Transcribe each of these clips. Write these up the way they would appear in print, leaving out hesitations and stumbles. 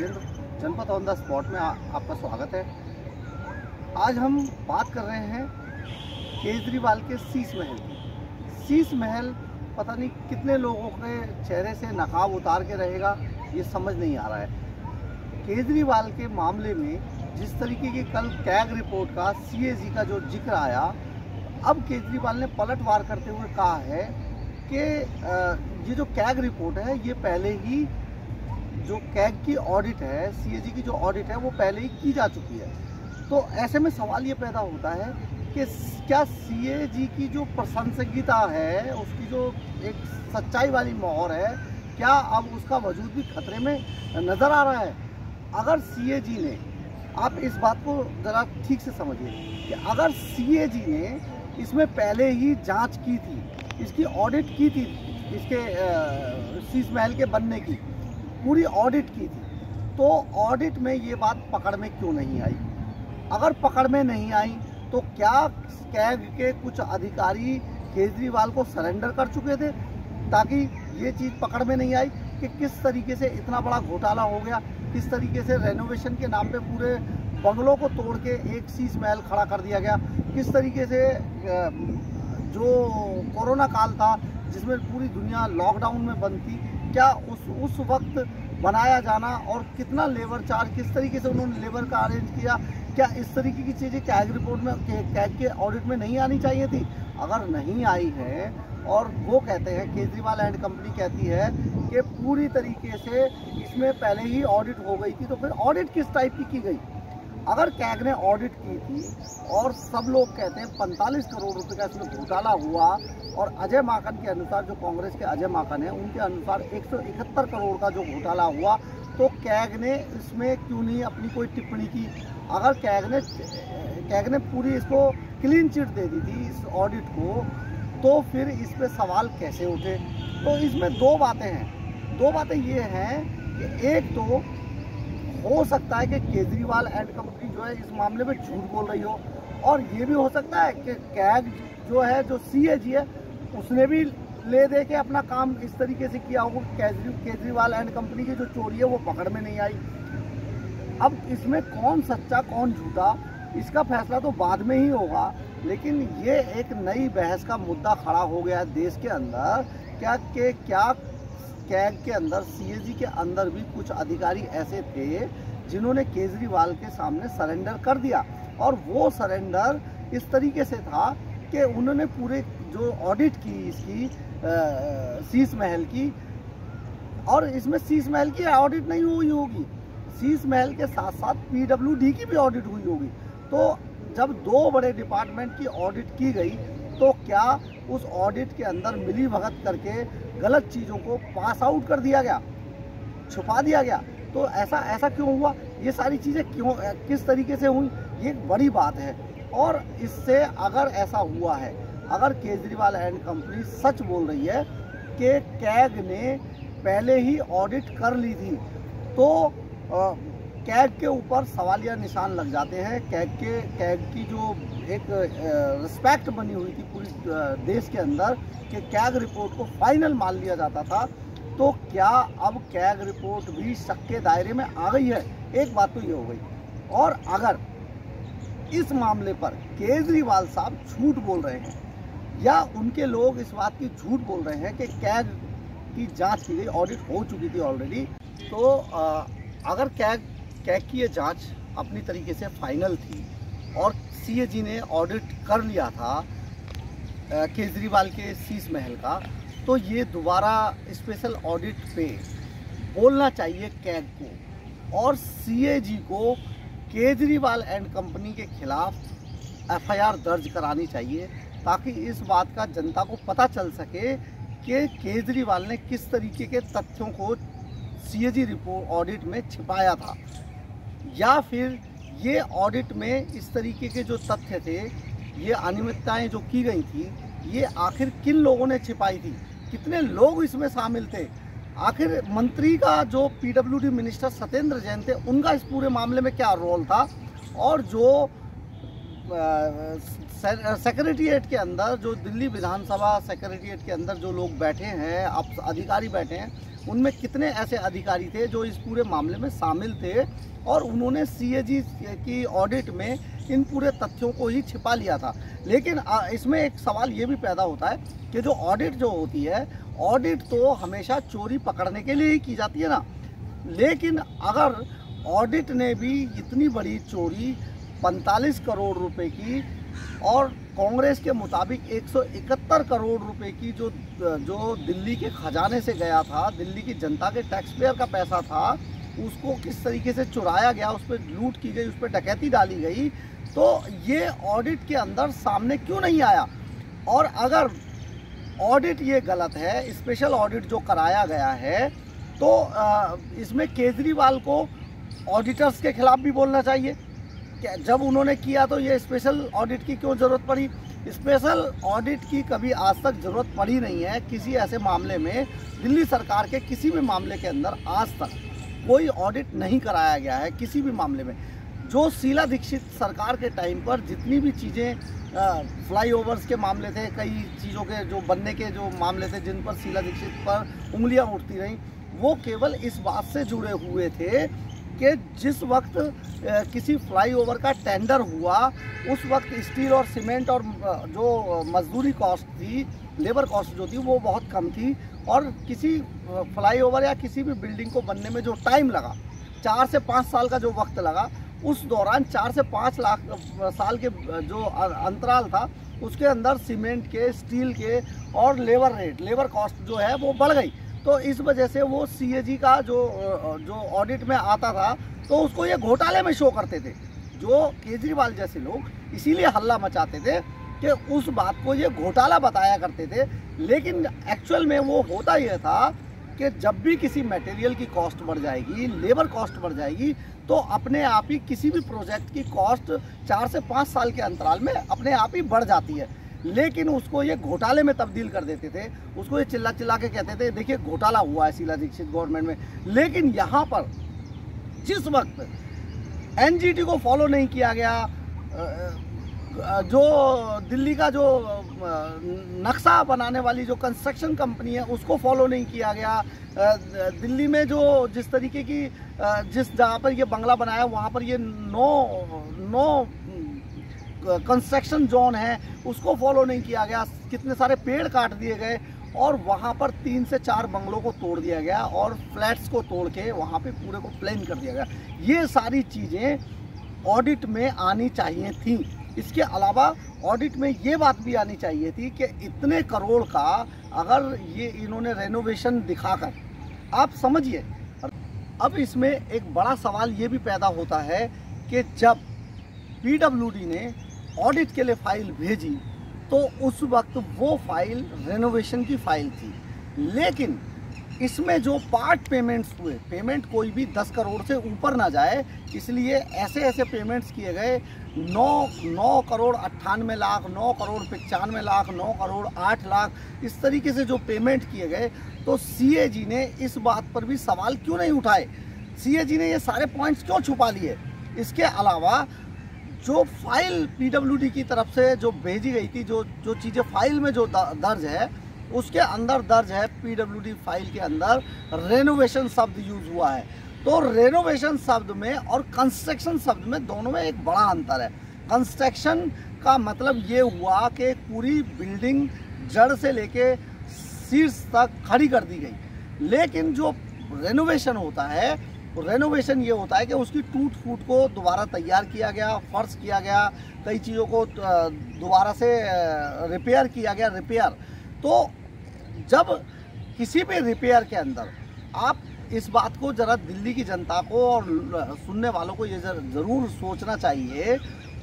राजेंद्र, जनपद on the spot में आपका स्वागत है। आज हम बात कर रहे हैं केजरीवाल के शीश महल की। शीश महल पता नहीं कितने लोगों के चेहरे से नकाब उतार के रहेगा, ये समझ नहीं आ रहा है। केजरीवाल के मामले में जिस तरीके की कल कैग रिपोर्ट का CAG का जो जिक्र आया, अब केजरीवाल ने पलटवार करते हुए कहा है कि ये जो कैग रिपोर्ट है ये पहले ही जो कैग की ऑडिट है, CAG की जो ऑडिट है वो पहले ही की जा चुकी है। तो ऐसे में सवाल ये पैदा होता है कि क्या CAG की जो प्रासंगिकता है, उसकी जो एक सच्चाई वाली मोहर है, क्या अब उसका वजूद भी खतरे में नज़र आ रहा है? अगर CAG ने, आप इस बात को ज़रा ठीक से समझिए कि अगर CAG ने इसमें पहले ही जांच की थी, इसकी ऑडिट की थी, इसके शीश महल के बनने की पूरी ऑडिट की थी, तो ऑडिट में ये बात पकड़ में क्यों नहीं आई? अगर पकड़ में नहीं आई तो क्या कैग के कुछ अधिकारी केजरीवाल को सरेंडर कर चुके थे ताकि ये चीज़ पकड़ में नहीं आई कि किस तरीके से इतना बड़ा घोटाला हो गया, किस तरीके से रेनोवेशन के नाम पे पूरे बंगलों को तोड़ के एक शीश महल खड़ा कर दिया गया, किस तरीके से जो कोरोना काल था जिसमें पूरी दुनिया लॉकडाउन में बंद थी, क्या उस वक्त बनाया जाना और कितना लेबर चार्ज, किस तरीके से उन्होंने लेबर का अरेंज किया, क्या इस तरीके की चीज़ें कैग रिपोर्ट में, कैग के ऑडिट में नहीं आनी चाहिए थी? अगर नहीं आई है और वो कहते हैं, केजरीवाल एंड कंपनी कहती है कि पूरी तरीके से इसमें पहले ही ऑडिट हो गई थी, तो फिर ऑडिट किस टाइप की गई? अगर कैग ने ऑडिट की थी और सब लोग कहते हैं 45 करोड़ रुपए का इसमें घोटाला हुआ और अजय माकन के अनुसार, जो कांग्रेस के अजय माकन है, उनके अनुसार 171 करोड़ का जो घोटाला हुआ, तो कैग ने इसमें क्यों नहीं अपनी कोई टिप्पणी की? अगर कैग ने पूरी इसको क्लीन चिट दे दी थी इस ऑडिट को, तो फिर इस पे सवाल कैसे उठे? तो इसमें दो बातें हैं। दो बातें ये हैं कि एक तो हो सकता है कि केजरीवाल एंड कंपनी जो है इस मामले में झूठ बोल रही हो, और ये भी हो सकता है कि कैग जो है, जो CAG है, उसने भी ले दे के अपना काम इस तरीके से किया हो। केजरीवाल एंड कंपनी की जो चोरी है वो पकड़ में नहीं आई। अब इसमें कौन सच्चा कौन झूठा, इसका फैसला तो बाद में ही होगा, लेकिन ये एक नई बहस का मुद्दा खड़ा हो गया है देश के अंदर। क्या कैग के अंदर, CAG के अंदर भी कुछ अधिकारी ऐसे थे जिन्होंने केजरीवाल के सामने सरेंडर कर दिया, और वो सरेंडर इस तरीके से था कि उन्होंने पूरे जो ऑडिट की इसकी शीश महल की, और इसमें शीश महल की ऑडिट नहीं हुई होगी, शीश महल के साथ साथ PWD की भी ऑडिट हुई होगी। तो जब दो बड़े डिपार्टमेंट की ऑडिट की गई, तो क्या उस ऑडिट के अंदर मिली भगत करके गलत चीज़ों को पास आउट कर दिया गया, छुपा दिया गया? तो ऐसा क्यों हुआ? ये सारी चीज़ें क्यों, किस तरीके से हुई, ये एक बड़ी बात है। और इससे अगर ऐसा हुआ है, अगर केजरीवाल एंड कंपनी सच बोल रही है कि कैग ने पहले ही ऑडिट कर ली थी, तो कैग के ऊपर सवालिया निशान लग जाते हैं। कैग की जो एक रिस्पेक्ट बनी हुई थी पूरी देश के अंदर कि कैग रिपोर्ट को फाइनल मान लिया जाता था, तो क्या अब कैग रिपोर्ट भी शक के दायरे में आ गई है? एक बात तो ये हो गई। और अगर इस मामले पर केजरीवाल साहब झूठ बोल रहे हैं या उनके लोग इस बात की झूठ बोल रहे हैं कि कैग की जांच की गई, ऑडिट हो चुकी थी ऑलरेडी, तो अगर कैग की ये जांच अपनी तरीके से फाइनल थी और CAG ने ऑडिट कर लिया था केजरीवाल के शीश महल का, तो ये दोबारा स्पेशल ऑडिट पे बोलना चाहिए कैग को, और CAG को केजरीवाल एंड कंपनी के खिलाफ FIR दर्ज करानी चाहिए, ताकि इस बात का जनता को पता चल सके कि केजरीवाल ने किस तरीके के तथ्यों को CAG रिपोर्ट ऑडिट में छिपाया था, या फिर ये ऑडिट में इस तरीके के जो तथ्य थे, ये अनियमितताएं जो की गई थी, ये आखिर किन लोगों ने छिपाई थी, कितने लोग इसमें शामिल थे, आखिर मंत्री का जो PWD मिनिस्टर सत्येंद्र जैन थे, उनका इस पूरे मामले में क्या रोल था, और जो सेक्रेटेरिएट के अंदर, जो दिल्ली विधानसभा सेक्रेटेरिएट के अंदर जो लोग बैठे हैं, अब अधिकारी बैठे हैं, उनमें कितने ऐसे अधिकारी थे जो इस पूरे मामले में शामिल थे और उन्होंने सीएजी की ऑडिट में इन पूरे तथ्यों को ही छिपा लिया था। लेकिन इसमें एक सवाल ये भी पैदा होता है कि जो ऑडिट जो होती है, ऑडिट तो हमेशा चोरी पकड़ने के लिए ही की जाती है ना। लेकिन अगर ऑडिट ने भी इतनी बड़ी चोरी 45 करोड़ रुपए की और कांग्रेस के मुताबिक 171 करोड़ रुपए की जो दिल्ली के खजाने से गया था, दिल्ली की जनता के टैक्स पेयर का पैसा था, उसको किस तरीके से चुराया गया, उस पर लूट की गई, उस पर डकैती डाली गई, तो ये ऑडिट के अंदर सामने क्यों नहीं आया? और अगर ऑडिट ये गलत है, स्पेशल ऑडिट जो कराया गया है, तो इसमें केजरीवाल को ऑडिटर्स के खिलाफ भी बोलना चाहिए। जब उन्होंने किया तो ये स्पेशल ऑडिट की क्यों ज़रूरत पड़ी? स्पेशल ऑडिट की कभी आज तक ज़रूरत पड़ी नहीं है किसी ऐसे मामले में। दिल्ली सरकार के किसी भी मामले के अंदर आज तक कोई ऑडिट नहीं कराया गया है किसी भी मामले में। जो शीला दीक्षित सरकार के टाइम पर जितनी भी चीज़ें, फ्लाईओवर्स के मामले थे, कई चीज़ों के जो बनने के जो मामले थे जिन पर शीला दीक्षित पर उंगलियां उठती रहीं, वो केवल इस बात से जुड़े हुए थे कि जिस वक्त किसी फ्लाईओवर का टेंडर हुआ उस वक्त स्टील और सीमेंट और जो मजदूरी कॉस्ट थी, लेबर कॉस्ट जो थी, वो बहुत कम थी और किसी फ्लाईओवर या किसी भी बिल्डिंग को बनने में जो टाइम लगा, 4 से 5 साल का जो वक्त लगा, उस दौरान 4 से 5 लाख साल के जो अंतराल था उसके अंदर सीमेंट के, स्टील के और लेबर कॉस्ट जो है वो बढ़ गई। तो इस वजह से वो सीएजी का जो ऑडिट में आता था तो उसको ये घोटाले में शो करते थे। जो केजरीवाल जैसे लोग इसीलिए हल्ला मचाते थे कि उस बात को ये घोटाला बताया करते थे। लेकिन एक्चुअल में वो होता यह था कि जब भी किसी मटेरियल की कॉस्ट बढ़ जाएगी, लेबर कॉस्ट बढ़ जाएगी, तो अपने आप ही किसी भी प्रोजेक्ट की कॉस्ट 4 से 5 साल के अंतराल में अपने आप ही बढ़ जाती है। लेकिन उसको ये घोटाले में तब्दील कर देते थे, उसको ये चिल्ला चिल्ला के कहते थे देखिए घोटाला हुआ है शीला दीक्षित गवर्नमेंट में। लेकिन यहाँ पर जिस वक्त एनजीटी को फॉलो नहीं किया गया, जो दिल्ली का जो नक्शा बनाने वाली जो कंस्ट्रक्शन कंपनी है उसको फॉलो नहीं किया गया, दिल्ली में जो जिस तरीके की जिस जगह पर ये बंगला बनाया वहाँ पर ये नो कंस्ट्रक्शन जोन है उसको फॉलो नहीं किया गया, कितने सारे पेड़ काट दिए गए और वहाँ पर 3 से 4 बंगलों को तोड़ दिया गया और फ्लैट्स को तोड़ के वहाँ पे पूरे को प्लेन कर दिया गया। ये सारी चीज़ें ऑडिट में आनी चाहिए थी। इसके अलावा ऑडिट में ये बात भी आनी चाहिए थी कि इतने करोड़ का अगर ये इन्होंने रेनोवेशन दिखाकर, आप समझिए, अब इसमें एक बड़ा सवाल ये भी पैदा होता है कि जब पीडब्ल्यूडी ने ऑडिट के लिए फाइल भेजी तो उस वक्त वो फाइल रेनोवेशन की फाइल थी। लेकिन इसमें जो पार्ट पेमेंट्स हुए, पेमेंट कोई भी 10 करोड़ से ऊपर ना जाए, इसलिए ऐसे पेमेंट्स किए गए। 9 करोड़ 98 लाख, 9 करोड़ 95 लाख, 9 करोड़ 8 लाख, इस तरीके से जो पेमेंट किए गए। तो सीएजी ने इस बात पर भी सवाल क्यों नहीं उठाए? सीएजी ने ये सारे पॉइंट्स क्यों छुपा लिए? इसके अलावा जो फाइल पीडब्ल्यूडी की तरफ से जो भेजी गई थी, जो चीज़ें फाइल में जो दर्ज है उसके अंदर दर्ज है, पीडब्ल्यूडी फाइल के अंदर रेनोवेशन शब्द यूज हुआ है। तो रेनोवेशन शब्द में और कंस्ट्रक्शन शब्द में, दोनों में एक बड़ा अंतर है। कंस्ट्रक्शन का मतलब ये हुआ कि पूरी बिल्डिंग जड़ से लेके शीर्ष तक खड़ी कर दी गई। लेकिन जो रेनोवेशन होता है, रेनोवेशन ये होता है कि उसकी टूट फूट को दोबारा तैयार किया गया, फर्श किया गया, कई चीज़ों को दोबारा से रिपेयर किया गया। रिपेयर तो जब किसी भी रिपेयर के अंदर, आप इस बात को ज़रा दिल्ली की जनता को और सुनने वालों को ये ज़रूर सोचना चाहिए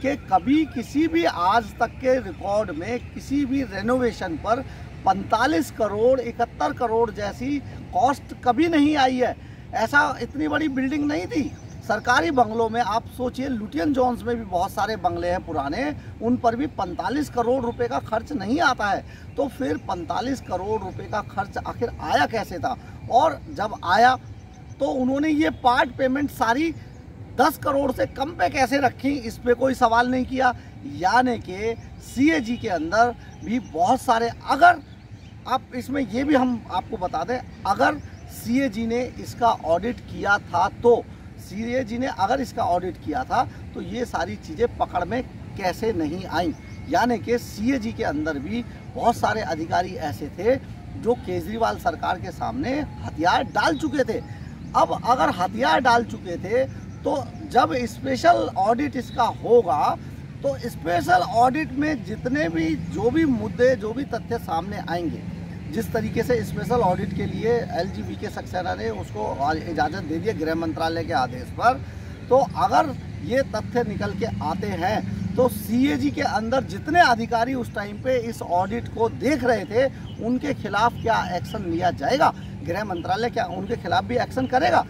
कि कभी किसी भी आज तक के रिकॉर्ड में किसी भी रेनोवेशन पर 45 करोड़ 71 करोड़ जैसी कॉस्ट कभी नहीं आई है। ऐसा इतनी बड़ी बिल्डिंग नहीं थी। सरकारी बंगलों में आप सोचिए, लुटियन जोन्स में भी बहुत सारे बंगले हैं पुराने, उन पर भी 45 करोड़ रुपए का खर्च नहीं आता है। तो फिर 45 करोड़ रुपए का खर्च आखिर आया कैसे था? और जब आया तो उन्होंने ये पार्ट पेमेंट सारी 10 करोड़ से कम पे कैसे रखी, इस पे कोई सवाल नहीं किया। यानी कि सीएजी के अंदर भी बहुत सारे, अगर आप इसमें ये भी हम आपको बता दें, अगर सीएजी ने इसका ऑडिट किया था, तो सीएजी ने अगर इसका ऑडिट किया था तो ये सारी चीज़ें पकड़ में कैसे नहीं आई। यानी कि सीएजी के अंदर भी बहुत सारे अधिकारी ऐसे थे जो केजरीवाल सरकार के सामने हथियार डाल चुके थे। अब अगर हथियार डाल चुके थे तो जब स्पेशल ऑडिट इसका होगा तो स्पेशल ऑडिट में जितने भी जो भी मुद्दे जो भी तथ्य सामने आएंगे, जिस तरीके से स्पेशल ऑडिट के लिए LGV सक्सेना ने उसको इजाज़त दे दी गृह मंत्रालय के आदेश पर, तो अगर ये तथ्य निकल के आते हैं तो सीएजी के अंदर जितने अधिकारी उस टाइम पे इस ऑडिट को देख रहे थे उनके खिलाफ क्या एक्शन लिया जाएगा? गृह मंत्रालय क्या उनके खिलाफ भी एक्शन करेगा?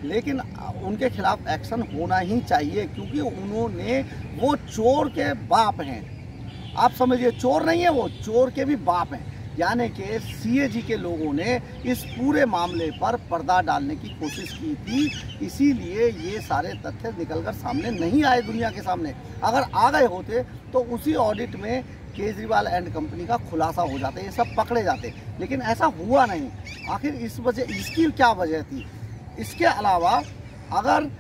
लेकिन उनके खिलाफ एक्शन होना ही चाहिए, क्योंकि उन्होंने, वो चोर के बाप हैं। आप समझिए, चोर नहीं है वो, चोर के भी बाप हैं। यानी कि सीएजी के लोगों ने इस पूरे मामले पर पर्दा डालने की कोशिश की थी, इसीलिए ये सारे तथ्य निकलकर सामने नहीं आए दुनिया के सामने। अगर आ गए होते तो उसी ऑडिट में केजरीवाल एंड कंपनी का खुलासा हो जाता, ये सब पकड़े जाते, लेकिन ऐसा हुआ नहीं। आखिर इस वजह, इसकी क्या वजह थी? इसके अलावा अगर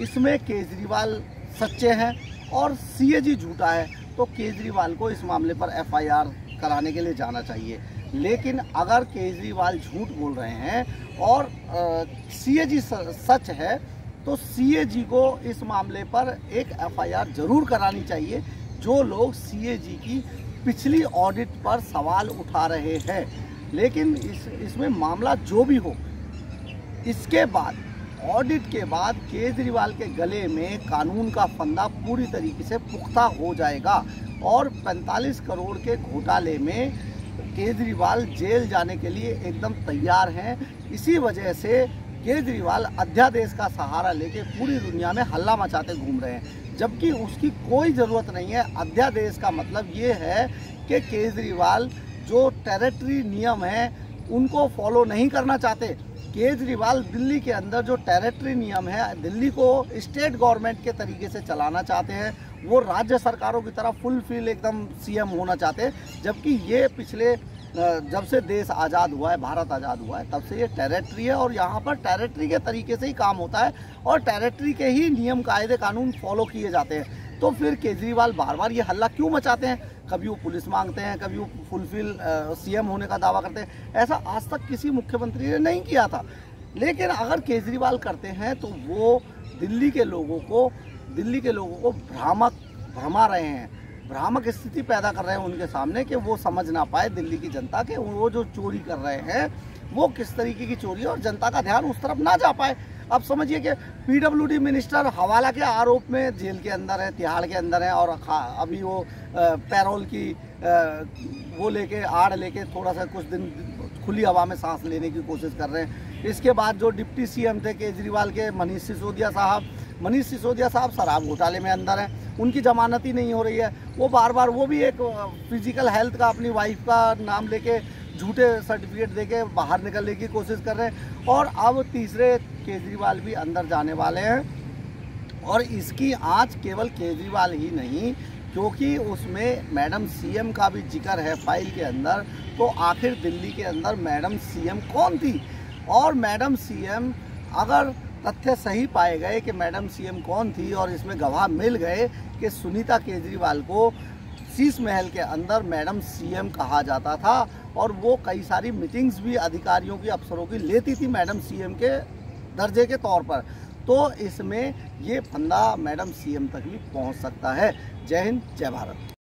इसमें केजरीवाल सच्चे हैं और सीएजी झूठा है तो केजरीवाल को इस मामले पर FIR कराने के लिए जाना चाहिए। लेकिन अगर केजरीवाल झूठ बोल रहे हैं और सीएजी सच है तो सीएजी को इस मामले पर एक FIR जरूर करानी चाहिए। जो लोग सीएजी की पिछली ऑडिट पर सवाल उठा रहे हैं, लेकिन इसमें मामला जो भी हो, इसके बाद ऑडिट के बाद केजरीवाल के गले में कानून का फंदा पूरी तरीके से पुख्ता हो जाएगा और 45 करोड़ के घोटाले में केजरीवाल जेल जाने के लिए एकदम तैयार हैं। इसी वजह से केजरीवाल अध्यादेश का सहारा लेके पूरी दुनिया में हल्ला मचाते घूम रहे हैं, जबकि उसकी कोई ज़रूरत नहीं है। अध्यादेश का मतलब ये है कि केजरीवाल जो टेरिटरी नियम हैं उनको फॉलो नहीं करना चाहते। केजरीवाल दिल्ली के अंदर जो टेरिटरी नियम है, दिल्ली को स्टेट गवर्नमेंट के तरीके से चलाना चाहते हैं, वो राज्य सरकारों की तरह फुलफिल एकदम सीएम होना चाहते हैं। जबकि ये पिछले जब से देश आज़ाद हुआ है, भारत आज़ाद हुआ है, तब से ये टेरिटरी है और यहाँ पर टेरिटरी के तरीके से ही काम होता है और टेरिटरी के ही नियम कायदे कानून फॉलो किए जाते हैं। तो फिर केजरीवाल बार बार ये हल्ला क्यों मचाते हैं? कभी वो पुलिस मांगते हैं, कभी वो फुलफिल सीएम होने का दावा करते हैं। ऐसा आज तक किसी मुख्यमंत्री ने नहीं किया था, लेकिन अगर केजरीवाल करते हैं तो वो दिल्ली के लोगों को भ्रमा रहे हैं, भ्रामक स्थिति पैदा कर रहे हैं उनके सामने कि वो समझ ना पाए दिल्ली की जनता के वो जो चोरी कर रहे हैं वो किस तरीके की चोरी है और जनता का ध्यान उस तरफ ना जा पाए। अब समझिए कि PWD मिनिस्टर हवाला के आरोप में जेल के अंदर है, तिहाड़ के अंदर है और अभी वो पैरोल की वो लेके आड़ लेके थोड़ा सा कुछ दिन खुली हवा में सांस लेने की कोशिश कर रहे हैं। इसके बाद जो डिप्टी सीएम थे केजरीवाल के, मनीष सिसोदिया साहब शराब घोटाले में अंदर हैं, उनकी जमानत ही नहीं हो रही है। वो बार बार वो भी एक फिजिकल हेल्थ का अपनी वाइफ का नाम लेके झूठे सर्टिफिकेट देके बाहर निकलने की कोशिश कर रहे हैं। और अब तीसरे केजरीवाल भी अंदर जाने वाले हैं और इसकी आंच केवल केजरीवाल ही नहीं, क्योंकि उसमें मैडम सीएम का भी जिक्र है फाइल के अंदर। तो आखिर दिल्ली के अंदर मैडम सीएम कौन थी? और मैडम सीएम, अगर तथ्य सही पाए गए कि मैडम सीएम कौन थी और इसमें गवाह मिल गए कि सुनीता केजरीवाल को शीश महल के अंदर मैडम सीएम कहा जाता था और वो कई सारी मीटिंग्स भी अधिकारियों की, अफसरों की लेती थी मैडम सीएम के दर्जे के तौर पर, तो इसमें ये फंदा मैडम सीएम तक भी पहुंच सकता है। जय हिंद, जय भारत।